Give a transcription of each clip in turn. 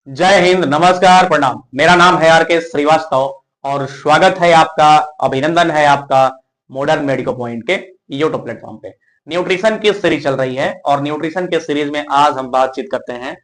जय हिंद, नमस्कार, प्रणाम। मेरा नाम है आर के श्रीवास्तव और स्वागत है आपका, अभिनंदन है आपका मॉडर्न मेडिको पॉइंट के यूट्यूब प्लेटफॉर्म पे। न्यूट्रिशन की सीरीज चल रही है और न्यूट्रिशन के सीरीज में आज हम बातचीत करते हैं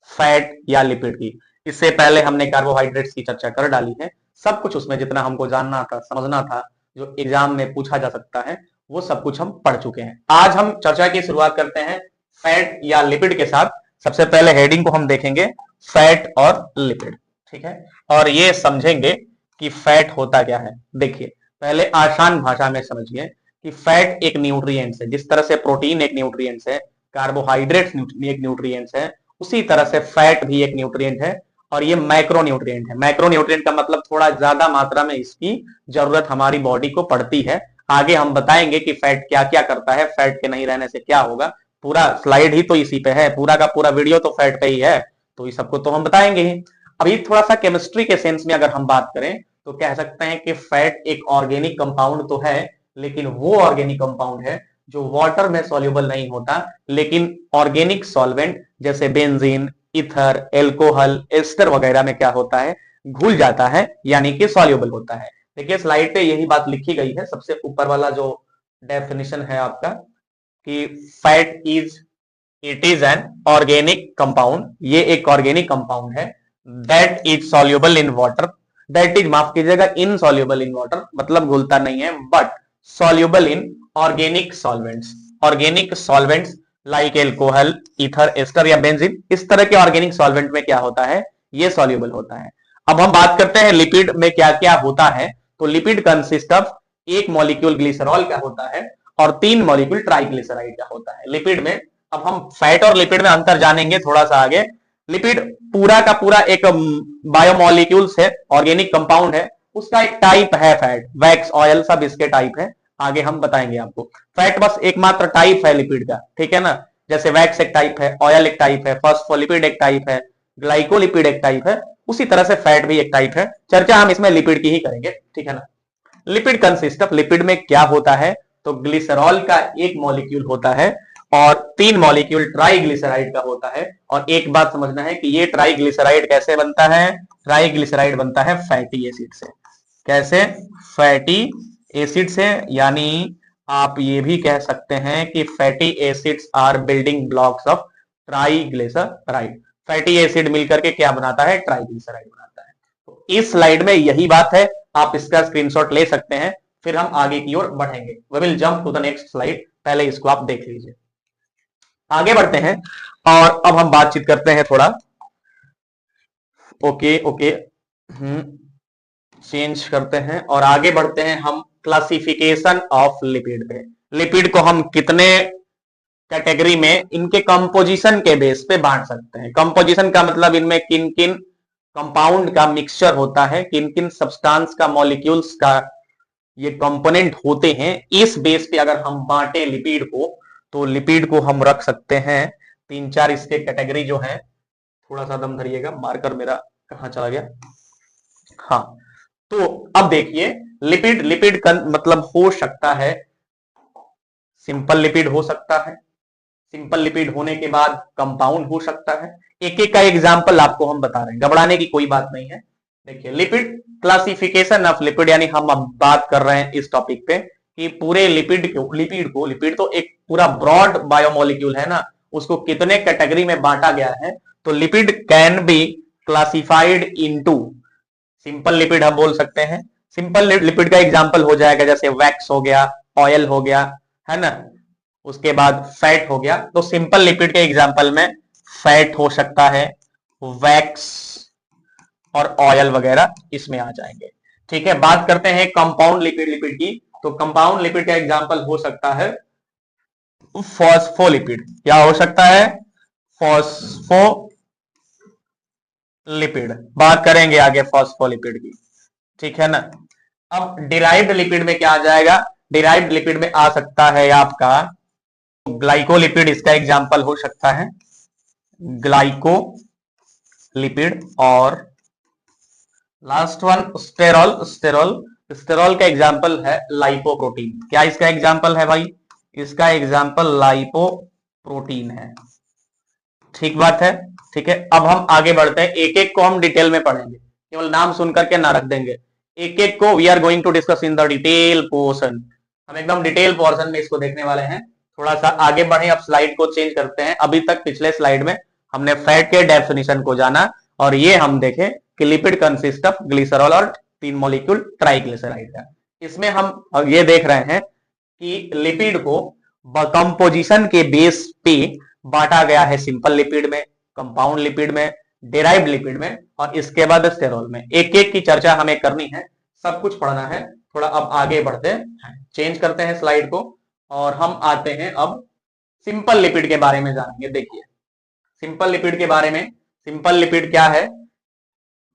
फैट या लिपिड की। इससे पहले हमने कार्बोहाइड्रेट्स की चर्चा कर डाली है। सब कुछ उसमें जितना हमको जानना था, समझना था, जो एग्जाम में पूछा जा सकता है, वो सब कुछ हम पढ़ चुके हैं। आज हम चर्चा की शुरुआत करते हैं फैट या लिपिड के साथ। सबसे पहले हेडिंग को हम देखेंगे, फैट और लिपिड। ठीक है, और ये समझेंगे कि फैट होता क्या है। देखिए, पहले आसान भाषा में समझिए कि फैट एक न्यूट्रिएंट्स है। जिस तरह से प्रोटीन एक न्यूट्रिएंट्स है, कार्बोहाइड्रेट्स एक न्यूट्रिएंट्स है, उसी तरह से फैट भी एक न्यूट्रिएंट है और ये मैक्रो न्यूट्रिएंट है। मैक्रो न्यूट्रिएंट का मतलब थोड़ा ज्यादा मात्रा में इसकी जरूरत हमारी बॉडी को पड़ती है। आगे हम बताएंगे कि फैट क्या क्या करता है, फैट के नहीं रहने से क्या होगा। पूरा स्लाइड ही तो इसी पे है, पूरा का पूरा वीडियो तो फैट पे ही है, तो इस सबको तो हम बताएंगे ही। अभी थोड़ा सा केमिस्ट्री के सेंस में अगर हम बात करें तो कह सकते हैं कि फैट एक ऑर्गेनिक कंपाउंड तो है, लेकिन वो ऑर्गेनिक कंपाउंड है जो वाटर में सॉल्युबल नहीं होता, लेकिन ऑर्गेनिक सॉल्वेंट जैसे बेंजीन, ईथर, एल्कोहल, एस्टर वगैरह में क्या होता है, घुल जाता है, यानी कि सॉल्युबल होता है। देखिए स्लाइड पे यही बात लिखी गई है। सबसे ऊपर वाला जो डेफिनेशन है आपका कि fat is, it is an organic compound, ये एक ऑर्गेनिक कंपाउंड है। That is soluble in water, that is, माफ कीजिएगा, इनसॉल्युबल इन वाटर मतलब घुलता नहीं है, but soluble in organic solvents. Organic solvents like alcohol, ether, ester या बेंजीन, इस तरह के ऑर्गेनिक सॉल्वेंट में क्या होता है, ये सॉल्युबल होता है। अब हम बात करते हैं लिपिड में क्या क्या होता है। तो लिपिड कंसिस्ट ऑफ एक मॉलिक्यूल ग्लिसरॉल का होता है और 3 मॉलिक्यूल ट्राइग्लिसराइड का होता है लिपिड में। अब हम फैट और लिपिड में अंतर जानेंगे थोड़ा सा आगे। लिपिड पूरा का पूरा एक बायोमोलिक्यूल्स है, ऑर्गेनिक कंपाउंड है, उसका एक टाइप है फैट। वैक्स, ऑयल सब इसके टाइप है, आगे हम बताएंगे आपको। फैट बस एकमात्र टाइप है लिपिड का, ठीक है ना। जैसे वैक्स एक टाइप है, ऑयल एक टाइप है, फॉस्फोलिपिड एक टाइप है, ग्लाइकोलिपिड एक टाइप है, उसी तरह से फैट भी एक टाइप है। चर्चा हम इसमें लिपिड की ही करेंगे, ठीक है ना। लिपिड कंसिस्ट ऑफ, लिपिड में क्या होता है, तो ग्लिसरॉल का एक मॉलिक्यूल होता है और 3 मॉलिक्यूल ट्राइग्लिसराइड का होता है। और एक बात समझना है कि ये ट्राइग्लिसराइड कैसे बनता है, ट्राइग्लिसराइड बनता है फैटी एसिड से। कैसे, फैटी एसिड से, यानी आप ये भी कह सकते हैं कि fatty acids are building blocks of triglyceride. Fatty acid मिलकर के क्या बनाता है, ट्राइग्लिसराइड बनाता है। तो इस स्लाइड में यही बात है, आप इसका स्क्रीनशॉट ले सकते हैं, फिर हम आगे की ओर बढ़ेंगे। We will jump to the next slide, पहले इसको आप देख लीजिए। आगे बढ़ते हैं और अब हम बातचीत करते हैं थोड़ा। ओके ओके, चेंज करते हैं और आगे बढ़ते हैं हम क्लासिफिकेशन ऑफ लिपिड पे। लिपिड को हम कितने कैटेगरी में, इनके कंपोजिशन के बेस पे बांट सकते हैं। कंपोजिशन का मतलब इनमें किन किन कंपाउंड का मिक्सचर होता है, किन किन सब्सटेंस का, मॉलिक्यूल्स का ये कंपोनेंट होते हैं, इस बेस पे अगर हम बांटे लिपिड को, तो लिपिड को हम रख सकते हैं 3-4 इसके कैटेगरी जो है। थोड़ा सा दम धरिएगा, मार्कर मेरा कहां चला गया। हाँ, तो अब देखिए, लिपिड, लिपिड का मतलब हो सकता है सिंपल लिपिड हो सकता है, सिंपल लिपिड होने के बाद कंपाउंड हो सकता है। एक एक का एग्जांपल आपको हम बता रहे हैं, घबराने की कोई बात नहीं है। देखिए, लिपिड, क्लासिफिकेशन ऑफ लिपिड, यानी हम अब बात कर रहे हैं इस टॉपिक पे कि पूरे लिपिड को, लिपिड तो एक पूरा ब्रॉड बायोमोलिक्यूल है ना, उसको कितने कैटेगरी में बांटा गया है। तो lipid can be classified into, simple lipid हम बोल सकते हैं। सिंपल लिपिड का एग्जांपल हो जाएगा जैसे वैक्स हो गया, ऑयल हो गया, है ना, उसके बाद फैट हो गया। तो सिंपल लिपिड के एग्जांपल में फैट हो सकता है, वैक्स और ऑयल वगैरह इसमें आ जाएंगे। ठीक है, बात करते हैं कंपाउंड लिपिड, लिपिड की। तो कंपाउंड लिपिड का एग्जांपल हो सकता है फॉस्फोलिपिड। क्या हो सकता है, फॉस्फोलिपिड। बात करेंगे आगे फॉस्फोलिपिड की, ठीक है ना। अब डिराइव्ड लिपिड में क्या आ जाएगा, डिराइव्ड लिपिड में आ सकता है आपका ग्लाइकोलिपिड, इसका एग्जांपल हो सकता है ग्लाइकोलिपिड। और लास्ट वन स्टेरॉल, स्टेरॉल का एग्जांपल है लाइपोप्रोटीन। क्या इसका एग्जांपल है भाई, इसका एग्जांपल लाइपोप्रोटीन है, ठीक बात है। ठीक है, अब हम आगे बढ़ते हैं, एक एक को हम डिटेल में पढ़ेंगे, केवल नाम सुन करके ना रख देंगे, एक एक को we are going to discuss in the detail portion. हम एकदम डिटेल पोर्शन में इसको देखने वाले हैं। थोड़ा सा आगे बढ़े, अब स्लाइड को चेंज करते हैं। अभी तक पिछले स्लाइड में हमने फैट के डेफिनेशन को जाना, और ये हम देखें कि लिपिड कंसिस्ट ऑफ ग्लिसरॉल और 3 मॉलिक्यूल ट्राइग्लिसराइड का। इसमें हम ये देख रहे हैं कि लिपिड को कंपोजिशन के बेस पे बांटा गया है, सिंपल लिपिड में, कंपाउंड लिपिड में, डेराइव्ड लिपिड में, और इसके बाद स्टेरॉल में। एक एक की चर्चा हमें करनी है, सब कुछ पढ़ना है। थोड़ा अब आगे बढ़ते हैं, चेंज करते हैं स्लाइड को, और हम आते हैं अब सिंपल लिपिड के बारे में जानेंगे। देखिए सिंपल लिपिड के बारे में, सिंपल लिपिड क्या है,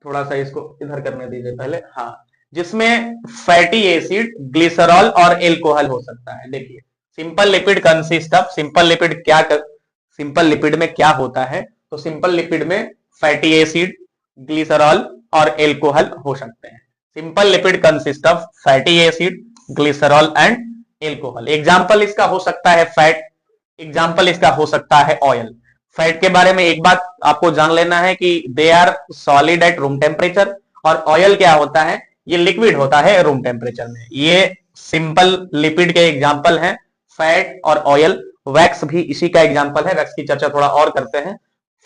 थोड़ा सा इसको इधर करने दीजिए पहले। हाँ, जिसमें फैटी एसिड, ग्लिसरॉल और एल्कोहल हो सकता है। देखिए simple lipid consist of, simple lipid में क्या होता है, तो सिंपल लिपिड में फैटी एसिड, ग्लिसरॉल और एल्कोहल हो सकते हैं। Simple lipid consist of fatty acid, glycerol and alcohol. Example इसका हो सकता है फैट, एग्जाम्पल इसका हो सकता है ऑयल। फैट के बारे में एक बात आपको जान लेना है कि they are solid at room temperature, और ऑयल क्या होता है, ये लिक्विड होता है रूम टेम्परेचर में। ये सिंपल लिपिड के एग्जाम्पल हैं, फैट और ऑयल। वैक्स भी इसी का एग्जाम्पल है, वैक्स की चर्चा थोड़ा और करते हैं।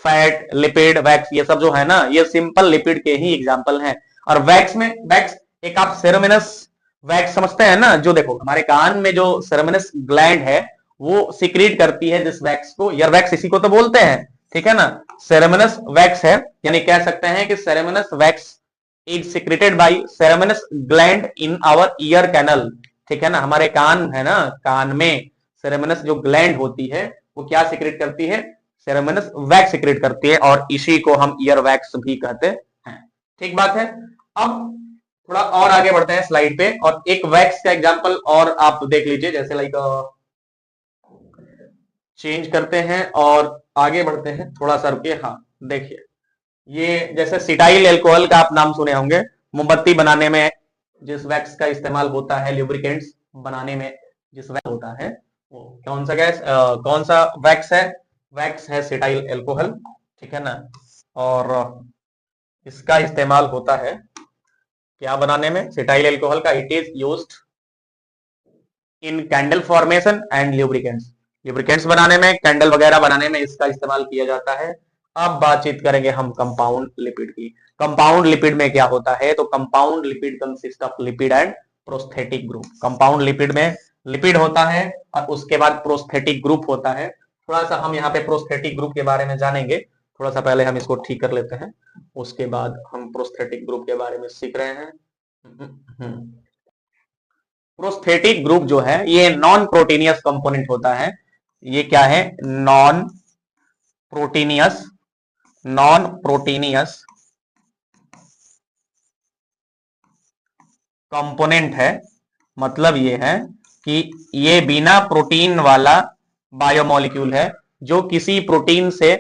फैट, लिपिड, वैक्स ये सब जो है ना, ये सिंपल लिपिड के ही एग्जाम्पल हैं। और वैक्स में, वैक्स एक आप सेरेमिनस वैक्स समझते हैं ना, जो देखो हमारे कान में जो सेरेमिनस ग्लैंड है वो सिक्रीट करती है जिस वैक्स को, ईयर वैक्स इसी को तो बोलते हैं, ठीक है ना। सेरेमिनस वैक्स है, यानी कह सकते हैं कि ceruminous wax is secreted by ceruminous gland in our ear canal, ठीक है ना। हमारे कान है ना, कान में सेरेमिनस जो ग्लैंड होती है वो क्या सिक्रेट करती है, सेरेमिनस वैक्स सिक्रेट करती है, और इसी को हम ईयर वैक्स भी कहते हैं। ठीक बात है। अब थोड़ा और आगे बढ़ते हैं स्लाइड पे, और एक वैक्स का एग्जांपल और आप देख लीजिए, जैसे लाइक चेंज करते हैं और आगे बढ़ते हैं, थोड़ा सा रुकिए। हाँ देखिए, ये जैसे सिटाइल एल्कोहल का आप नाम सुने होंगे, मोमबत्ती बनाने में जिस वैक्स का इस्तेमाल होता है, ल्यूब्रिकेंट्स बनाने में जिस वैक्स होता है, वो कौन सा गैस, कौन सा वैक्स है, वैक्स है सिटाइल एल्कोहल, ठीक है ना। और इसका इस्तेमाल होता है क्या बनाने में, सिटाइल एल्कोहल का, it is used in candle formation and lubricants, lubricants बनाने में, कैंडल वगैरह बनाने में इसका इस्तेमाल किया जाता है। अब बातचीत करेंगे हम कंपाउंड लिपिड की। कंपाउंड लिपिड में क्या होता है, तो compound lipid consist of lipid and prosthetic group. Compound lipid में लिपिड होता है और उसके बाद प्रोस्थेटिक ग्रुप होता है। थोड़ा सा हम यहाँ पे प्रोस्थेटिक ग्रुप के बारे में जानेंगे, थोड़ा सा पहले हम इसको ठीक कर लेते हैं, उसके बाद हम प्रोस्थेटिक ग्रुप के बारे में सीख रहे हैं। प्रोस्थेटिक ग्रुप जो है ये नॉन प्रोटीनियस कंपोनेंट होता है। ये क्या है, non proteinaceous, non proteinaceous component है। मतलब ये है कि ये बिना प्रोटीन वाला बायोमोलिक्यूल है जो किसी प्रोटीन से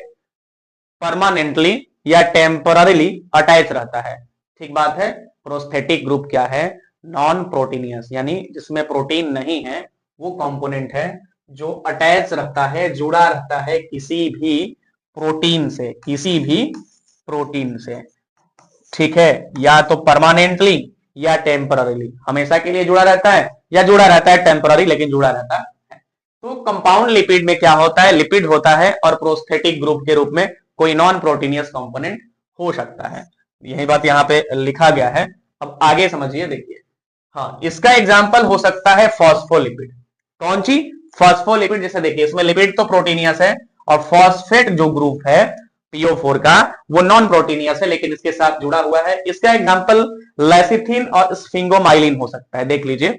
परमानेंटली या टेम्पररीली अटैच रहता है। ठीक बात है। प्रोस्थेटिक ग्रुप क्या है, नॉन प्रोटीनियस, यानी जिसमें प्रोटीन नहीं है, वो कंपोनेंट है जो अटैच रहता है, जुड़ा रहता है किसी भी प्रोटीन से, किसी भी प्रोटीन से, ठीक है। या तो परमानेंटली या टेम्पररीली, हमेशा के लिए जुड़ा रहता है, या जुड़ा रहता है टेम्पररी लेकिन जुड़ा रहता है। तो कंपाउंड लिपिड में क्या होता है, लिपिड होता है और प्रोस्थेटिक ग्रुप के रूप में कोई नॉन प्रोटीनियस कंपोनेंट हो सकता है। यही बात यहाँ पे लिखा गया है। अब आगे समझिए, देखिए, हाँ इसका एग्जाम्पल हो सकता है फॉस्फोलिपिड। कौन सी, फॉस्फोलिपिड। जैसे देखिए इसमें लिपिड तो प्रोटीनियस है, और फॉस्फेट जो ग्रुप है PO4 का, वो नॉन प्रोटीनियस है लेकिन इसके साथ जुड़ा हुआ है। इसका एग्जाम्पल लेसिथिन और स्फिंगोमाइलिन हो सकता है। देख लीजिए,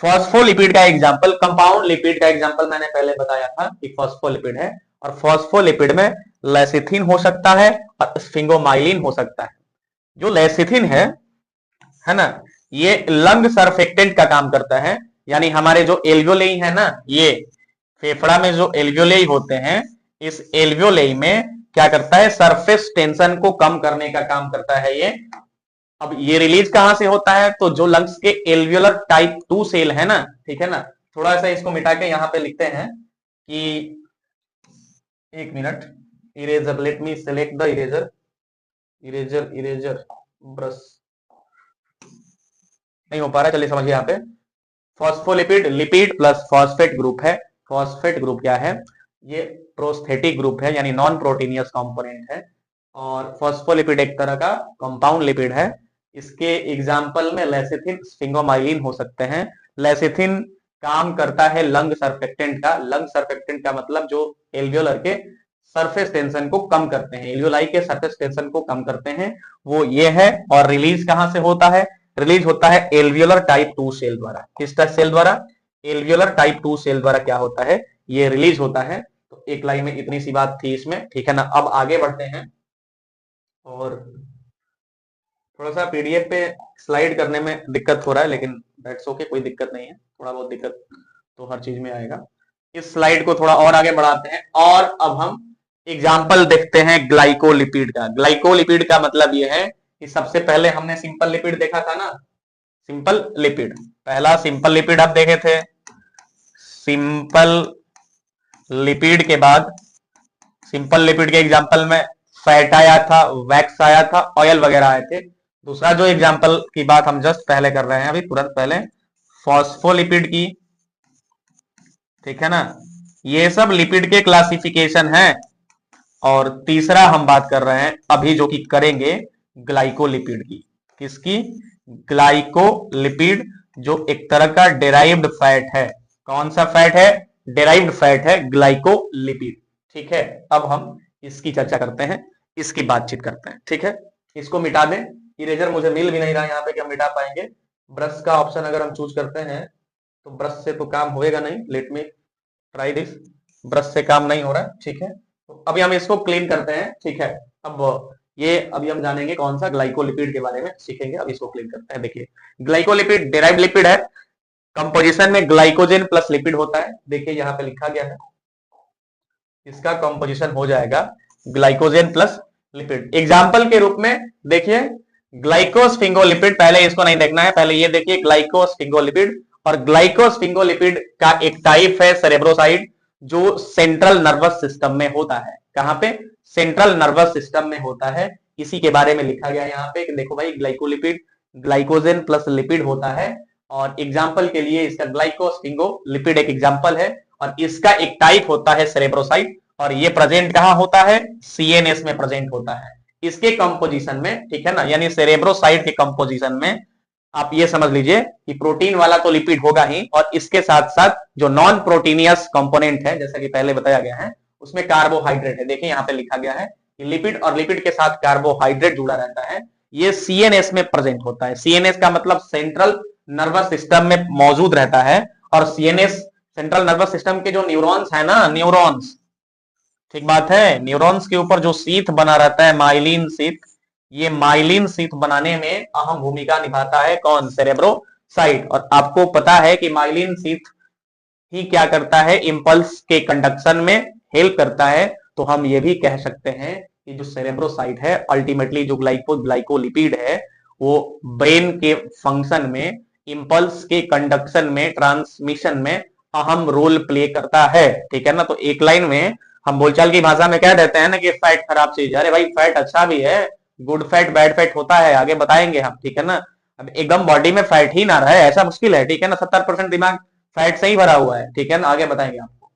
फॉस्फोलिपिड का एग्जाम्पल, कंपाउंड लिपिड का एग्जाम्पल मैंने पहले बताया था कि फॉस्फोलिपिड है, और फॉस्फोलिपिड में लेसिथिन हो सकता है और स्फिंगोमाइलिन हो सकता है। जो लेसिथिन है ना, ये लंग सरफेक्टेंट का काम करता है, यानी हमारे जो एल्वियोलाई है ना, ये फेफड़ा में जो एल्वियोलाई होते हैं, इस एल्वियोलाई में क्या करता है, सरफेस टेंशन को कम करने का काम करता है ये। अब ये रिलीज कहां से होता है, तो जो लंग्स के एल्वियोलर टाइप 2 सेल है ना, ठीक है ना, थोड़ा सा इसको मिटा के यहां पे लिखते हैं कि एक minute, eraser, late me select the eraser, eraser brush, नहीं हो पा रहा, चलिए समझिए यहाँ पे phospholipid, lipid plus phosphate group है। फॉस्फेट ग्रुप क्या है? ये प्रोस्थेटिक ग्रुप है, यानी नॉन प्रोटीनियस कंपोनेंट है। और फॉस्फोलिपिड एक तरह का कंपाउंड लिपिड है। इसके एग्जाम्पल में लेसिथिन, स्फिंगोमाइलिन हो सकते हैं। लेसिथिन काम करता है लंग सर्फेक्टेंट का। लंग सर्फेक्टेंट का मतलब जो एल्वियोलर के सरफेस टेंशन को कम करते हैं, एल्वियोलाई के सरफेस टेंशन को कम करते हैं, वो ये है। और रिलीज कहां से होता है? रिलीज होता है एल्वियोलर टाइप 2 सेल द्वारा। किस सेल द्वारा? एल्वियोलर टाइप 2 सेल द्वारा क्या होता है? ये रिलीज होता है। तो एक लाइन में इतनी सी बात थी इसमें, ठीक है ना। अब आगे बढ़ते हैं और थोड़ा सा पीडीएफ पे स्लाइड करने में दिक्कत हो रहा है, लेकिन दैट्स ओके, कोई दिक्कत नहीं है। थोड़ा बहुत दिक्कत तो हर चीज में आएगा। इस स्लाइड को थोड़ा और आगे बढ़ाते हैं और अब हम एग्जाम्पल देखते हैं ग्लाइकोलिपिड का। ग्लाइकोलिपिड का मतलब यह है कि सबसे पहले हमने सिंपल लिपिड देखा था ना, सिंपल लिपिड, पहला सिंपल लिपिड आप देखे थे। सिंपल लिपिड के बाद, सिंपल लिपिड के एग्जाम्पल में फैट आया था, वैक्स आया था, ऑयल वगैरह आए थे। दूसरा जो एग्जाम्पल की बात हम जस्ट पहले कर रहे हैं अभी तुरंत पहले, फॉस्फोलिपिड की, ठीक है ना। ये सब लिपिड के क्लासिफिकेशन है। और तीसरा हम बात कर रहे हैं अभी जो कि करेंगे ग्लाइकोलिपिड की। किसकी? ग्लाइकोलिपिड, जो एक तरह का डेराइव्ड फैट है। कौन सा फैट है? डेराइव्ड फैट है ग्लाइकोलिपिड, ठीक है। अब हम इसकी चर्चा करते हैं, इसकी बातचीत करते हैं, ठीक है। इसको मिटा दें, इरेजर मुझे मिल भी नहीं रहा यहाँ पे कि हम मिटा पाएंगे। ब्रश का ऑप्शन अगर हम चूज करते हैं तो ब्रश से तो काम होएगा नहीं। Let me try this, brush से काम नहीं हो रहा है, ठीक है। तो अभी हम इसको क्लीन करते हैं, ठीक है। अब ये अभी हम जानेंगे कौन सा ग्लाइकोलिपिड के बारे में सीखेंगे। अब इसको क्लीन करते हैं। देखिए, ग्लाइकोलिपिड डेराइव्ड लिपिड है। कंपोजिशन में ग्लाइकोजेन प्लस लिपिड होता है। देखिए यहाँ पे लिखा गया है, इसका कंपोजिशन हो जाएगा ग्लाइकोजेन प्लस लिपिड। एग्जाम्पल के रूप में देखिए, ग्लाइकोस्फिंगोलिपिड, पहले इसको नहीं देखना है, पहले ये देखिए ग्लाइकोस्फिंगोलिपिड। और ग्लाइकोस्फिंगोलिपिड का एक टाइप है सेरेब्रोसाइड, जो सेंट्रल नर्वस सिस्टम में होता है। कहां पे? सेंट्रल नर्वस सिस्टम में होता है। इसी के बारे में लिखा गया है यहाँ पे कि देखो भाई, ग्लाइकोलिपिड ग्लाइकोजेन प्लस लिपिड होता है। और एग्जाम्पल के लिए इसका ग्लाइकोस्फिंगोलिपिड एक एग्जाम्पल है। और इसका एक टाइप होता है सेरेब्रोसाइड। और ये प्रेजेंट कहां होता है? सीएनएस में प्रेजेंट होता है, इसके कंपोजिशन में, ठीक है ना। यानी सेरेब्रोसाइड के कंपोजिशन में आप ये समझ लीजिए कि प्रोटीन वाला तो लिपिड होगा ही, और इसके साथ साथ जो नॉन प्रोटीनियस कंपोनेंट है, जैसा कि पहले बताया गया है, उसमें कार्बोहाइड्रेट है। देखिए यहाँ पे लिखा गया है कि लिपिड, और लिपिड के साथ कार्बोहाइड्रेट जुड़ा रहता है। ये सीएनएस में प्रेजेंट होता है। सीएनएस का मतलब सेंट्रल नर्वस सिस्टम में मौजूद रहता है। और सीएनएस, सेंट्रल नर्वस सिस्टम के जो न्यूरॉन्स है ना, न्यूरॉन्स, ठीक बात है, न्यूरॉन्स के ऊपर जो सीथ बना रहता है, माइलिन सीथ, ये माइलिन सीथ बनाने में अहम भूमिका निभाता है कौन? सेरेब्रोसाइट। और आपको पता है कि माइलिन सीथ ही क्या करता है? इंपल्स के कंडक्शन में हेल्प करता है। तो हम ये भी कह सकते हैं कि जो सेरेब्रोसाइट है, अल्टीमेटली जो ग्लाइकोलिपिड है, वो ब्रेन के फंक्शन में, इंपल्स के कंडक्शन में, ट्रांसमिशन में अहम रोल प्ले करता है, ठीक है ना। तो एक लाइन में हम बोलचाल की भाषा में कह देते हैं ना कि फैट खराब चीज है। अरे भाई, फैट अच्छा भी है, गुड फैट बैड फैट होता है, आगे बताएंगे हम, ठीक है ना। अब एकदम बॉडी में फैट ही ना रहे ऐसा मुश्किल है, ठीक है ना। 70% दिमाग फैट से ही भरा हुआ है, ठीक है ना। आगे बताएंगे आपको।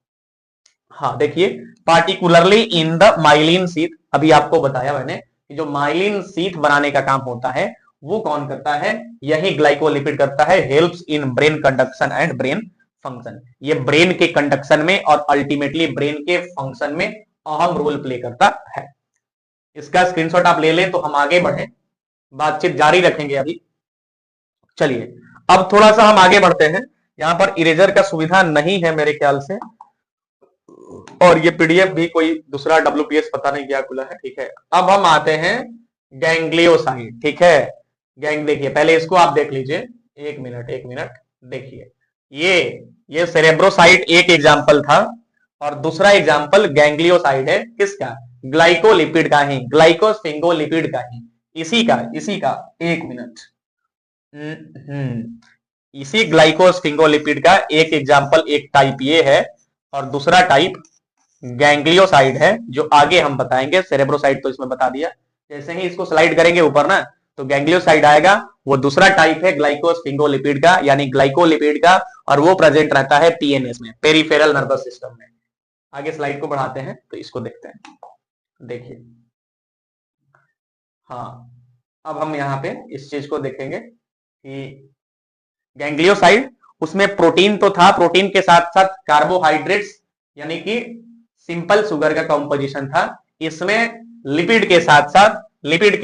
हाँ देखिए, particularly in the myelin sheath, अभी आपको बताया मैंने कि जो माइलिन सीथ बनाने का काम होता है वो कौन करता है? यही ग्लाइकोलिपिड करता है। Helps in brain conduction and brain function. ये ब्रेन के कंडक्शन में और अल्टीमेटली ब्रेन के फंक्शन में अहम रोल प्ले करता है। इसका स्क्रीनशॉट आप ले लें तो हम आगे बढ़े, बातचीत जारी रखेंगे अभी। चलिए, अब थोड़ा सा हम आगे बढ़ते हैं। यहां पर इरेजर का सुविधा नहीं है मेरे ख्याल से, और ये पीडीएफ भी कोई दूसरा डब्ल्यूपीएस पता नहीं क्या खुला है, ठीक है। अब हम आते हैं गैंग्लियोसाइड, ठीक है। देखिए, पहले इसको आप देख लीजिए, एक मिनट एक मिनट। देखिए, ये सेरेब्रोसाइड एक एग्जाम्पल था, और दूसरा एग्जाम्पल गैंग्लियोसाइड है। किसका? ग्लाइकोलिपिड का ही, ग्लाइकोस्फिंगोलिपिड का ही, इसी का एक मिनट। इसी ग्लाइकोस्फिंगोलिपिड का एक एग्जाम्पल, एक टाइप ये है, और दूसरा टाइप गैंग्लियोसाइड है, जो आगे हम बताएंगे। सेरेब्रोसाइड तो इसमें बता दिया। जैसे ही इसको स्लाइड करेंगे ऊपर ना, तो गैंग्लियोसाइड आएगा। वो दूसरा टाइप है ग्लाइकोस्फिंगोलिपिड का, यानी ग्लाइकोलिपिड का, और वो प्रेजेंट रहता है पीएनएस में, पेरिफेरल नर्वस सिस्टम में। आगे स्लाइड को बढ़ाते हैं तो इसको देखते हैं। देखिए, हाँ, अब हम यहाँ पे इस चीज को देखेंगे कि गैंग्लियोसाइड, उसमें प्रोटीन तो था, प्रोटीन के साथ साथ कार्बोहाइड्रेट्स यानी कि सिंपल शुगर का कंपोजिशन था। इसमें लिपिड के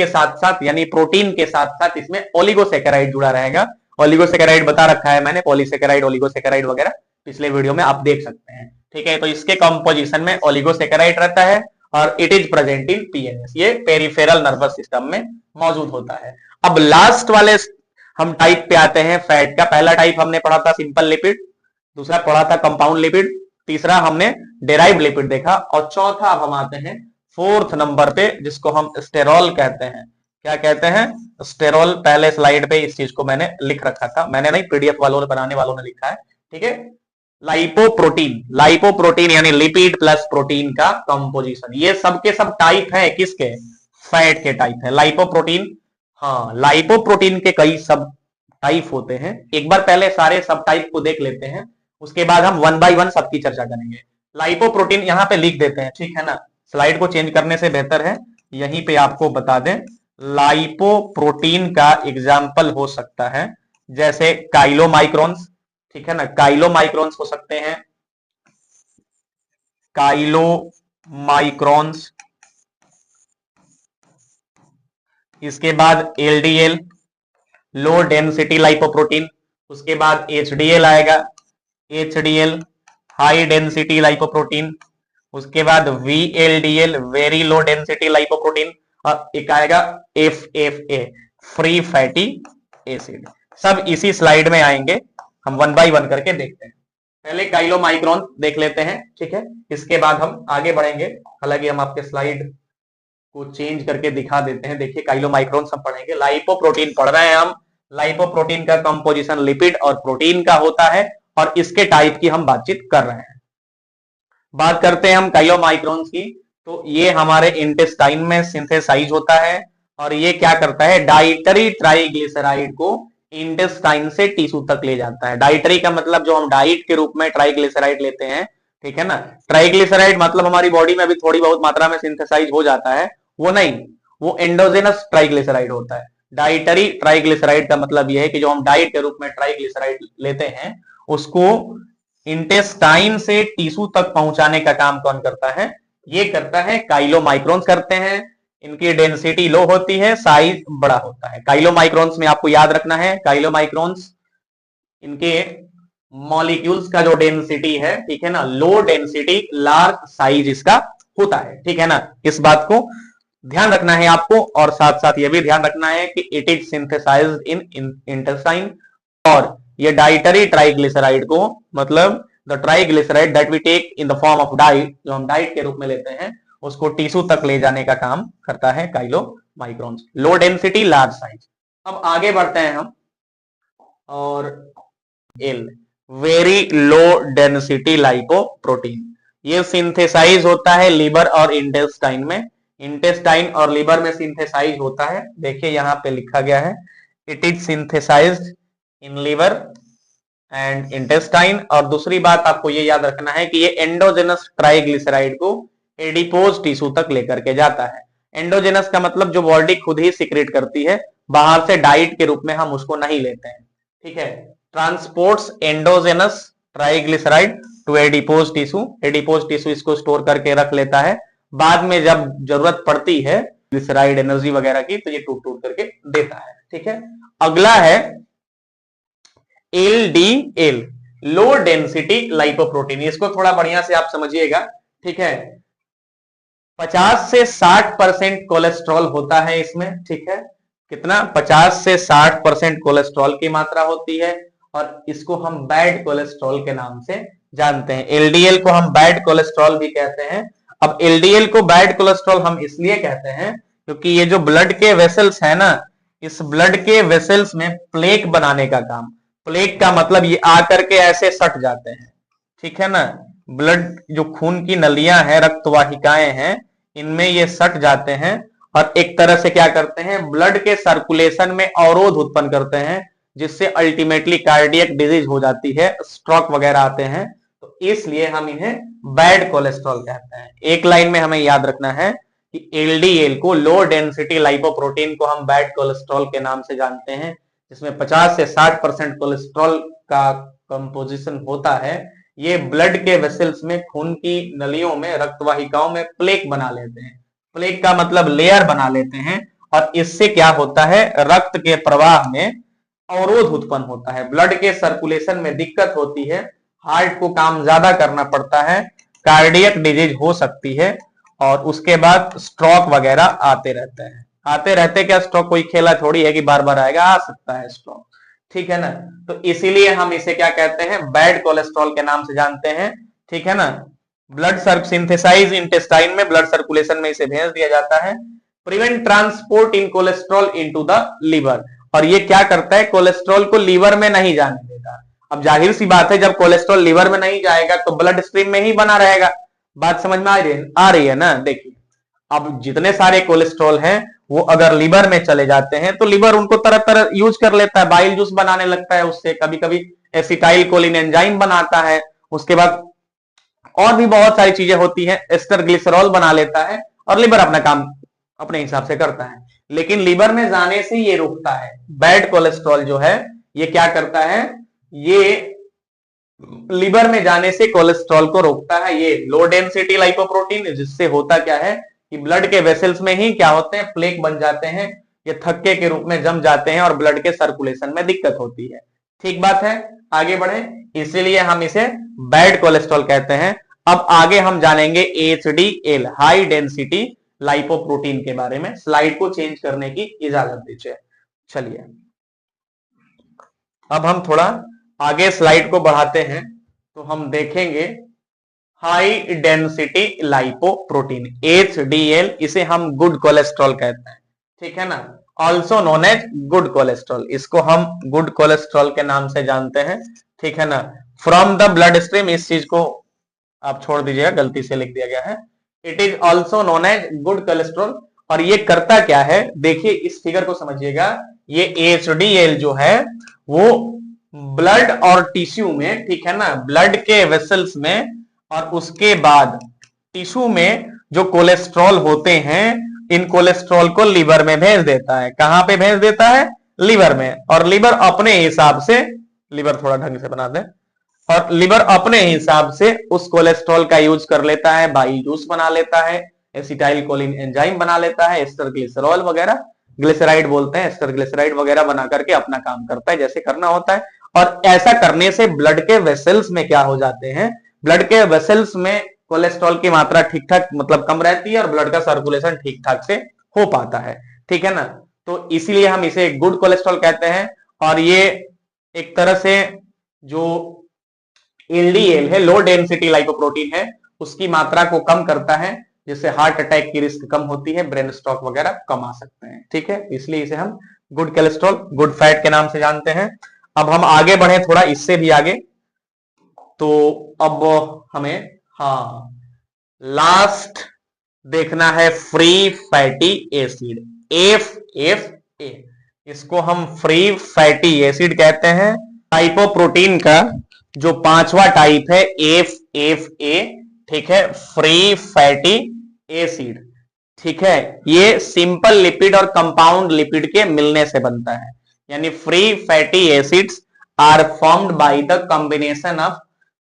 साथ साथ यानी प्रोटीन के साथ साथ इसमें ओलिगोसेकेराइड जुड़ा रहेगा। ओलिगोसेकेराइड बता रखा है मैंने, पॉलीसेकेराइड, ओलिगोसेकेराइड वगैरह पिछले वीडियो में आप देख सकते हैं। ठीक है, तो इसके कंपोजिशन में ओलिगोसेकेराइड रहता है और it is present in PNS, ये पेरिफेरल नर्वस सिस्टम में मौजूद होता है। अब लास्ट वाले हम टाइप पे आते हैं फैट का। पहला टाइप हमने पढ़ा था सिंपल लिपिड, दूसरा पढ़ा था कंपाउंड लिपिड, तीसरा हमने डेराइव्ड लिपिड देखा, और चौथा अब हम आते हैं फोर्थ नंबर पे, जिसको हम स्टेरॉल कहते हैं। क्या कहते हैं? स्टेरॉल। पहले स्लाइड पे इस चीज को मैंने लिख रखा था, मैंने नहीं, पीडीएफ वालों ने, बनाने वालों ने लिखा है। ठीक है, लाइपोप्रोटीन यानी लिपिड प्लस प्रोटीन का कंपोजिशन। ये सब के सब टाइप है किसके? फैट के टाइप है लाइपोप्रोटीन। हाँ, लाइपोप्रोटीन के कई सब टाइप होते हैं। एक बार पहले सारे सब टाइप को देख लेते हैं, उसके बाद हम वन बाय वन सबकी चर्चा करेंगे। लाइपोप्रोटीन यहाँ पे लिख देते हैं, ठीक है ना, स्लाइड को चेंज करने से बेहतर है यहीं पे आपको बता दें। लाइपोप्रोटीन का एग्जाम्पल हो सकता है जैसे काइलोमाइक्रोन्स, ठीक है ना, काइलोमाइक्रोन्स हो सकते हैं, काइलोमाइक्रोन्स। इसके बाद एलडीएल, लो डेंसिटी लाइपोप्रोटीन। उसके बाद एचडीएल आएगा, एचडीएल हाई डेंसिटी लाइपोप्रोटीन। उसके बाद VLDL, very low density lipoprotein, और एक आएगा एफएफए, फ्री फैटी एसिड। सब इसी स्लाइड में आएंगे, हम वन बाय वन करके देखते हैं। पहले काइलोमाइक्रोन देख लेते हैं, ठीक है, इसके बाद हम आगे बढ़ेंगे। हालांकि हम आपके स्लाइड को चेंज करके दिखा देते हैं। देखिए, काइलोमाइक्रोन सब पढ़ेंगे, लाइपोप्रोटीन पढ़ रहे हैं हम। लाइपोप्रोटीन का कंपोजिशन लिपिड और प्रोटीन का होता है, और इसके टाइप की हम बातचीत कर रहे हैं। बात करते हैं हम काइलोमाइक्रोन्स की, तो ये हमारे इंटेस्टाइन में सिंथेसाइज होता है, और ये क्या करता है? डाइटरी ट्राइग्लिसराइड को इंटेस्टाइन से टिश्यू तक ले जाता है। डाइटरी का मतलब जो हम डाइट के रूप में ट्राइग्लिसराइड लेते हैं, ठीक है ना। ट्राइग्लिसराइड मतलब हमारी बॉडी में अभी थोड़ी बहुत मात्रा में सिंथेसाइज हो जाता है, वो नहीं, वो एंडोजेनस ट्राइग्लिसराइड होता है। डाइटरी ट्राइग्लिसराइड का मतलब यह है कि जो हम डाइट के रूप में ट्राइग्लिसराइड लेते हैं, उसको इंटेस्टाइन से टिश्यू तक पहुंचाने का काम कौन करता है? ये करता है काइलोमाइक्रोन्स करते हैं। इनकी डेंसिटी लो होती है, साइज बड़ा होता है। काइलोमाइक्रोन्स में आपको याद रखना है, काइलोमाइक्रोन्स इनके मॉलिक्यूल्स का जो डेंसिटी है, ठीक है ना, लो डेंसिटी लार्ज साइज इसका होता है, ठीक है ना। इस बात को ध्यान रखना है आपको, और साथ साथ यह भी ध्यान रखना है कि it is synthesised in intestine. और ये डाइटरी ट्राइग्लिसराइड को, मतलब the triglyceride that we take in the form of diet, जो हम डाइट के रूप में लेते हैं, उसको टिश्यू तक ले जाने का काम करता है chylomicrons, low density large size. अब आगे बढ़ते हैं हम, और L, very low density lipoprotein, ये सिंथेसाइज होता है लिवर और इंटेस्टाइन में। इंटेस्टाइन और लिवर में सिंथेसाइज होता है। देखिए यहां पे लिखा गया है, it is synthesised in liver and intestine. और दूसरी बात आपको ये याद रखना है कि ये एंडोजेनस ट्राइग्लिसराइड को एडिपोज टिश्यू तक लेकर के जाता है। एंडोजेनस का मतलब जो बॉडी खुद ही सीक्रेट करती है, बाहर से डाइट के रूप में हम उसको नहीं लेते हैं, ठीक है। Transports endogenous triglyceride to adipose tissue, adipose tissue इसको स्टोर करके रख लेता है, बाद में जब जरूरत पड़ती है ग्लिसराइड एनर्जी वगैरह की, तो ये टूट टूट करके देता है, ठीक है। अगला है एलडीएल, लो डेंसिटी लाइपोप्रोटीन। इसको थोड़ा बढ़िया से आप समझिएगा, ठीक है। 50 से 60% कोलेस्ट्रॉल होता है इसमें, ठीक है। कितना? 50 से 60% कोलेस्ट्रॉल की मात्रा होती है, और इसको हम बैड कोलेस्ट्रॉल के नाम से जानते हैं। एलडीएल को हम बैड कोलेस्ट्रॉल भी कहते हैं। अब एलडीएल को बैड कोलेस्ट्रॉल हम इसलिए कहते हैं क्योंकि ये जो ब्लड के वेसल्स है ना, इस ब्लड के वेसल्स में प्लेक बनाने का काम, प्लेक का मतलब ये आकर के ऐसे सट जाते हैं, ठीक है ना, ब्लड जो खून की नलियां हैं, रक्तवाहिकाएं हैं, इनमें ये सट जाते हैं और एक तरह से क्या करते हैं, ब्लड के सर्कुलेशन में अवरोध उत्पन्न करते हैं, जिससे अल्टीमेटली कार्डियक डिजीज हो जाती है, स्ट्रोक वगैरह आते हैं। तो इसलिए हम इन्हें बैड कोलेस्ट्रॉल कहते हैं। एक लाइन में हमें याद रखना है कि एलडीएल को, लो डेंसिटी लाइपोप्रोटीन को हम बैड कोलेस्ट्रॉल के नाम से जानते हैं, जिसमें 50 से 60% कोलेस्ट्रॉल का कंपोजिशन होता है। ये ब्लड के वेसल्स में, खून की नलियों में, रक्तवाहिकाओं में प्लेक बना लेते हैं। प्लेक का मतलब लेयर बना लेते हैं और इससे क्या होता है, रक्त के प्रवाह में अवरोध उत्पन्न होता है, ब्लड के सर्कुलेशन में दिक्कत होती है, हार्ट को काम ज्यादा करना पड़ता है, कार्डियक डिजीज हो सकती है और उसके बाद स्ट्रोक वगैरह आते रहते हैं। आते रहते क्या, स्ट्रोक कोई खेला थोड़ी है कि बार बार आएगा, आ सकता है स्ट्रोक, ठीक है ना। तो इसीलिए हम इसे क्या कहते हैं, बैड कोलेस्ट्रॉल के नाम से जानते हैं, ठीक है ना। ब्लड सिंथेसाइज इंटेस्टाइन में, ब्लड सर्कुलेशन में इसे भेज दिया जाता है। Prevent transport in cholesterol into the liver, और ये क्या करता है, कोलेस्ट्रॉल को लीवर में नहीं जाने देता। अब जाहिर सी बात है, जब कोलेस्ट्रॉल लीवर में नहीं जाएगा तो ब्लड स्ट्रीम में ही बना रहेगा। बात समझ में आ रही है ना। देखिए, अब जितने सारे कोलेस्ट्रॉल हैं वो अगर लीवर में चले जाते हैं तो लीवर उनको तरह तरह यूज कर लेता है, बाइल जूस बनाने लगता है उससे, कभी कभी एसिटाइल कोलिन एंजाइम बनाता है, उसके बाद और भी बहुत सारी चीजें होती हैं, एस्टर ग्लिसरॉल बना लेता है और लीवर अपना काम अपने हिसाब से करता है। लेकिन लीवर में जाने से ये रुकता है। बैड कोलेस्ट्रॉल जो है ये क्या करता है, ये लीवर में जाने से कोलेस्ट्रॉल को रोकता है। ये लो डेंसिटी लाइपोप्रोटीन, जिससे होता क्या है कि ब्लड के वेसल्स में ही क्या होते हैं, प्लेक बन जाते हैं, ये थक्के के रूप में जम जाते हैं और ब्लड के सर्कुलेशन में दिक्कत होती है। ठीक बात है, आगे बढ़े। इसीलिए हम इसे बैड कोलेस्ट्रॉल कहते हैं। अब आगे हम जानेंगे एचडीएल, हाई डेंसिटी लाइपोप्रोटीन के बारे में। स्लाइड को चेंज करने की इजाजत दीजिए। चलिए अब हम थोड़ा आगे स्लाइड को बढ़ाते हैं तो हम देखेंगे हाई डेंसिटी लाइपोप्रोटीन, एचडीएल, इसे हम गुड कोलेस्ट्रॉल कहते हैं, ठीक है ना। Also known as good cholesterol, इसको हम गुड कोलेस्ट्रॉल के नाम से जानते हैं, ठीक है ना। फ्रॉम द ब्लड स्ट्रीम, इस चीज को आप छोड़ दीजिएगा, गलती से लिख दिया गया है। It is also known as good cholesterol. और ये करता क्या है, देखिए इस फिगर को समझिएगा। ये एचडीएल जो है वो ब्लड और टिश्यू में, ठीक है ना, ब्लड के वेसल्स में और उसके बाद टिश्यू में जो कोलेस्ट्रॉल होते हैं, इन कोलेस्ट्रॉल को लीवर में भेज देता है। कहां पे भेज देता है, लीवर में। और लीवर अपने हिसाब से, लीवर थोड़ा ढंग से बना दे, और लीवर अपने हिसाब से उस कोलेस्ट्रॉल का यूज कर लेता है, बाइल जूस बना लेता है, एसिटाइल कोलिन एंजाइम बना लेता है, एस्टर ग्लिसरॉल वगैरह, ग्लिसराइड बोलते हैं, एस्टर ग्लिसराइड वगैरह बना करके अपना काम करता है जैसे करना होता है। और ऐसा करने से ब्लड के वेसल्स में क्या हो जाते हैं, ब्लड के वेसल्स में कोलेस्ट्रॉल की मात्रा ठीक ठाक, मतलब कम रहती है और ब्लड का सर्कुलेशन ठीक ठाक से हो पाता है, ठीक है ना। तो इसीलिए हम इसे गुड कोलेस्ट्रॉल कहते हैं। और ये एक तरह से जो एलडीएल है, लो डेंसिटी लाइपोप्रोटीन है, उसकी मात्रा को कम करता है, जिससे हार्ट अटैक की रिस्क कम होती है, ब्रेन स्ट्रोक वगैरह कम आ सकते हैं, ठीक है। इसलिए इसे हम गुड कोलेस्ट्रॉल, गुड फैट के नाम से जानते हैं। अब हम आगे बढ़े थोड़ा इससे भी आगे, तो अब हमें लास्ट देखना है फ्री फैटी एसिड, FFA। इसको हम फ्री फैटी एसिड कहते हैं। लाइपोप्रोटीन का जो पांचवा टाइप है FFA, ठीक है, फ्री फैटी एसिड, ठीक है। ये सिंपल लिपिड और कंपाउंड लिपिड के मिलने से बनता है, यानी free fatty acids are formed by the combination of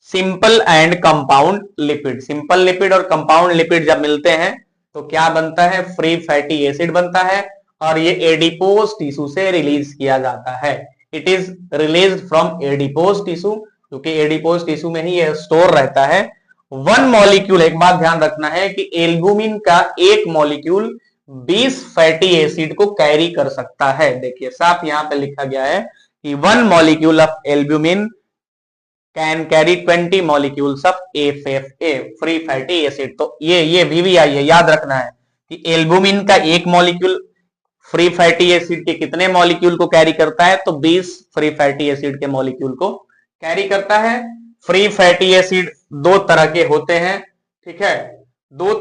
simple and compound lipid. Simple lipid और कंपाउंड लिपिड जब मिलते हैं तो क्या बनता है, फ्री फैटी एसिड बनता है। और ये एडिपोज टिश्यू से रिलीज किया जाता है। It is released from adipose tissue, क्योंकि एडिपोज टिश्यू में ही ये स्टोर रहता है। वन मॉलिक्यूल, एक बात ध्यान रखना है कि एल्बुमिन का एक मॉलिक्यूल 20 फैटी एसिड को कैरी कर सकता है। देखिए साफ यहां पे लिखा गया है कि one molecule of albumin can carry 20 molecules of FFA, free fatty acid. तो ये VVI है, याद रखना है कि एल्बुमिन का एक मॉलिक्यूल फ्री फैटी एसिड के कितने मॉलिक्यूल को कैरी करता है, तो 20 फ्री फैटी एसिड के मॉलिक्यूल को कैरी करता है। फ्री फैटी एसिड दो तरह के होते हैं, ठीक है, दो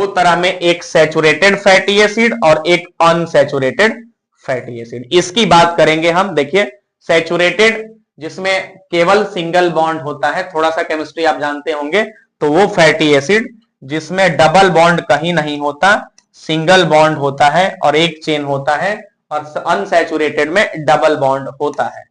तरह में, एक सैचुरेटेड फैटी एसिड और एक अनसैचुरेटेड फैटी एसिड। इसकी बात करेंगे हम। देखिए, सैचुरेटेड जिसमें केवल सिंगल बॉन्ड होता है, थोड़ा सा केमिस्ट्री आप जानते होंगे, तो वो फैटी एसिड जिसमें डबल बॉन्ड कहीं नहीं होता, सिंगल बॉन्ड होता है और एक चेन होता है, और अनसैचुरेटेड में डबल बॉन्ड होता है,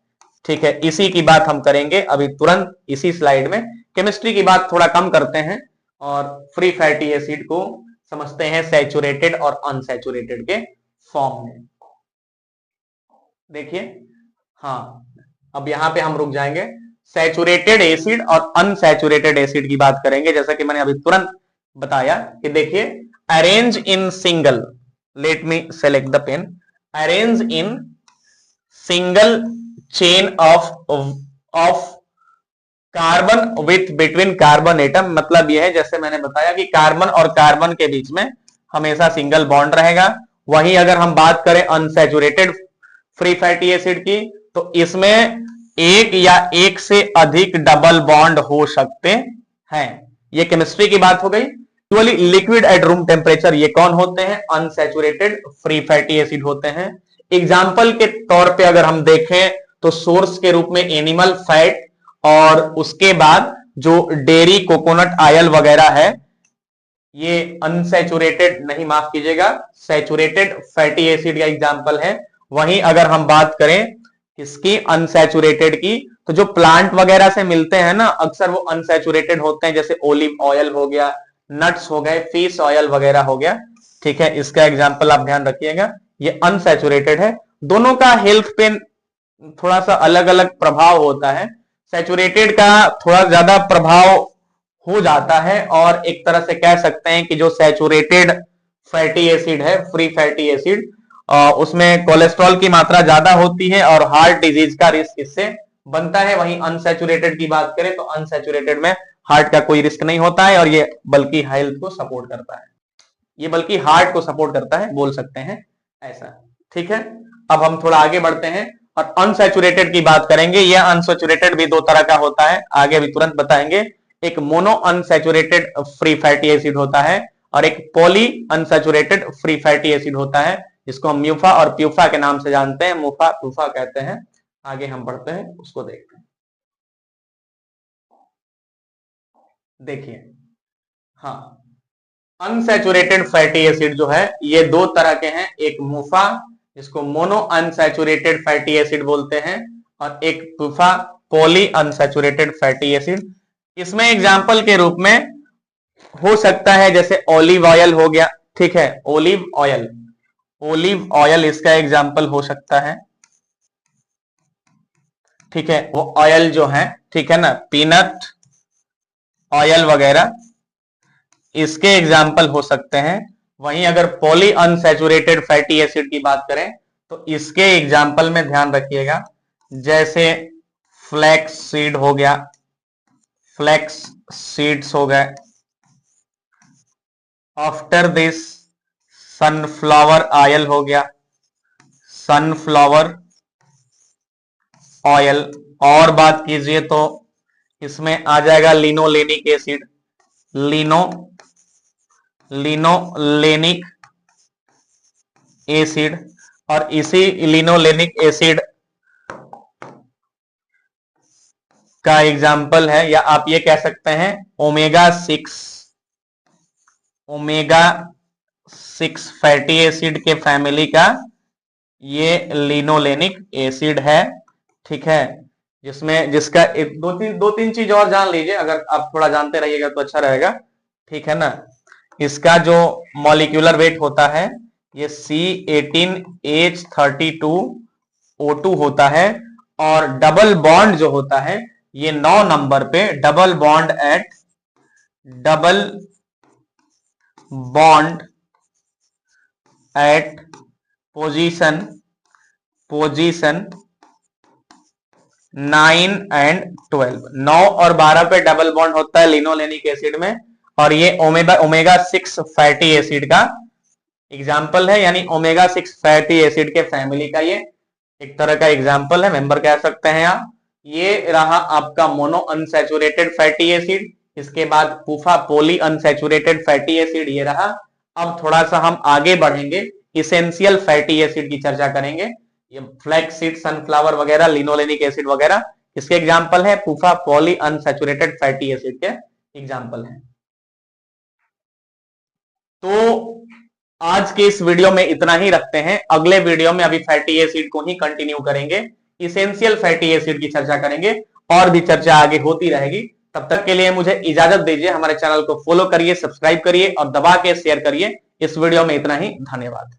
ठीक है। इसी की बात हम करेंगे अभी तुरंत इसी स्लाइड में। केमिस्ट्री की बात थोड़ा कम करते हैं और फ्री फैटी एसिड को समझते हैं सैचुरेटेड और अनसैचुरेटेड के फॉर्म में। देखिए, हाँ, अब यहां पे हम रुक जाएंगे। सैचुरेटेड एसिड और अनसैचुरेटेड एसिड की बात करेंगे, जैसा कि मैंने अभी तुरंत बताया कि देखिए, arrange in single, let me select the pen, arrange in single chain of carbon with between carbon atom. मतलब यह है, जैसे मैंने बताया कि कार्बन और कार्बन के बीच में हमेशा सिंगल बॉन्ड रहेगा। वहीं अगर हम बात करें अनसैचुरेटेड फ्री फैटी एसिड की, तो इसमें एक या एक से अधिक डबल बॉन्ड हो सकते हैं। ये केमिस्ट्री की बात हो गई। Actually liquid at room temperature ये कौन होते हैं? अनसैचुरेटेड फ्री फैटी एसिड होते हैं। एग्जाम्पल के तौर पे अगर हम देखें तो सोर्स के रूप में एनिमल फैट, और उसके बाद जो डेयरी कोकोनट ऑयल वगैरह है, ये अनसैचुरेटेड नहीं, माफ कीजिएगा, सैचुरेटेड फैटी एसिड का एग्जाम्पल है। वहीं अगर हम बात करें इसकी अनसैचुरेटेड की, तो जो प्लांट वगैरह से मिलते हैं ना, अक्सर वो अनसैचुरेटेड होते हैं, जैसे ओलिव ऑयल हो गया, नट्स हो गए, फिश ऑयल वगैरह हो गया, ठीक है। इसका एग्जाम्पल आप ध्यान रखिएगा, ये अनसैचुरेटेड है। दोनों का हेल्थ पे थोड़ा सा अलग अलग प्रभाव होता है। सैचुरेटेड का थोड़ा ज्यादा प्रभाव हो जाता है, और एक तरह से कह सकते हैं कि जो सैचुरेटेड फैटी एसिड है, फ्री फैटी एसिड, उसमें कोलेस्ट्रॉल की मात्रा ज्यादा होती है और हार्ट डिजीज का रिस्क इससे बनता है। वहीं अनसैचुरेटेड की बात करें तो अनसैचुरेटेड में हार्ट का कोई रिस्क नहीं होता है, और ये बल्कि हेल्थ को सपोर्ट करता है, ये बल्कि हार्ट को सपोर्ट करता है, बोल सकते हैं ऐसा, ठीक है। अब हम थोड़ा आगे बढ़ते हैं और अनसैचुरेटेड की बात करेंगे। यह अनसैचुरेटेड भी दो तरह का होता है, आगे भी तुरंत बताएंगे। एक mono unsaturated free fatty acid होता है, और एक poly unsaturated free fatty acid होता है, जिसको हम म्यूफा और प्यूफा के नाम से जानते हैं, मुफा प्यूफा कहते हैं। आगे हम बढ़ते हैं, उसको देखते हैं। देखिए, हाँ, अनसैचुरेटेड फैटी एसिड जो है ये दो तरह के हैं, एक मुफा जिसको मोनो अनसैचुरेटेड फैटी एसिड बोलते हैं, और एक PUFA poly unsaturated fatty acid. इसमें एग्जाम्पल के रूप में हो सकता है जैसे ऑलिव ऑयल हो गया, ठीक है, ऑलिव ऑयल, ऑलिव ऑयल इसका एग्जाम्पल हो सकता है, ठीक है। वो ऑयल जो है, ठीक है ना, पीनट ऑयल वगैरह, इसके एग्जाम्पल हो सकते हैं। वहीं अगर पॉली अनसैचुरेटेड फैटी एसिड की बात करें तो इसके एग्जाम्पल में ध्यान रखिएगा, जैसे फ्लैक्स सीड हो गया, फ्लैक्स सीड्स हो गए, आफ्टर दिस सनफ्लावर ऑयल हो गया, सनफ्लावर ऑयल। और बात कीजिए तो इसमें आ जाएगा लिनोलेनिक एसिड, लिनोलेनिक एसिड, और इसी लिनोलेनिक एसिड का एग्जाम्पल है, या आप ये कह सकते हैं ओमेगा 6 फैटी एसिड के फैमिली का ये लिनोलेनिक एसिड है, ठीक है। जिसमें जिसका एक दो तीन चीज और जान लीजिए, अगर आप थोड़ा जानते रहिएगा तो अच्छा रहेगा, ठीक है ना। इसका जो मॉलिक्यूलर वेट होता है ये C18H32O2 होता है, और डबल बॉन्ड जो होता है ये 9 नंबर पे, double bond at position 9 and 12, 9 और 12 पे डबल बॉन्ड होता है लिनोलेनिक एसिड में, और ये ओमेगा 6 फैटी एसिड का एग्जाम्पल है, यानी ओमेगा 6 फैटी एसिड के फैमिली का ये एक तरह का एग्जाम्पल है, मेंबर कह सकते हैं आप। ये रहा आपका मोनो अनसैचुरेटेड फैटी एसिड, इसके बाद पूफा पॉली अनसैचुरेटेड फैटी एसिड ये रहा। अब थोड़ा सा हम आगे बढ़ेंगे, इसेंशियल फैटी एसिड की चर्चा करेंगे। ये फ्लैक्स सीड, सनफ्लावर वगैरह, लिनोलेनिक एसिड वगैरह इसके एग्जाम्पल है, पूफा पॉली अनसैचुरेटेड फैटी एसिड के एग्जाम्पल है। तो आज के इस वीडियो में इतना ही रखते हैं। अगले वीडियो में अभी फैटी एसिड को ही कंटिन्यू करेंगे, इसेंशियल फैटी एसिड की चर्चा करेंगे, और भी चर्चा आगे होती रहेगी। तब तक के लिए मुझे इजाजत दीजिए। हमारे चैनल को फॉलो करिए, सब्सक्राइब करिए और दबा के शेयर करिए। इस वीडियो में इतना ही, धन्यवाद।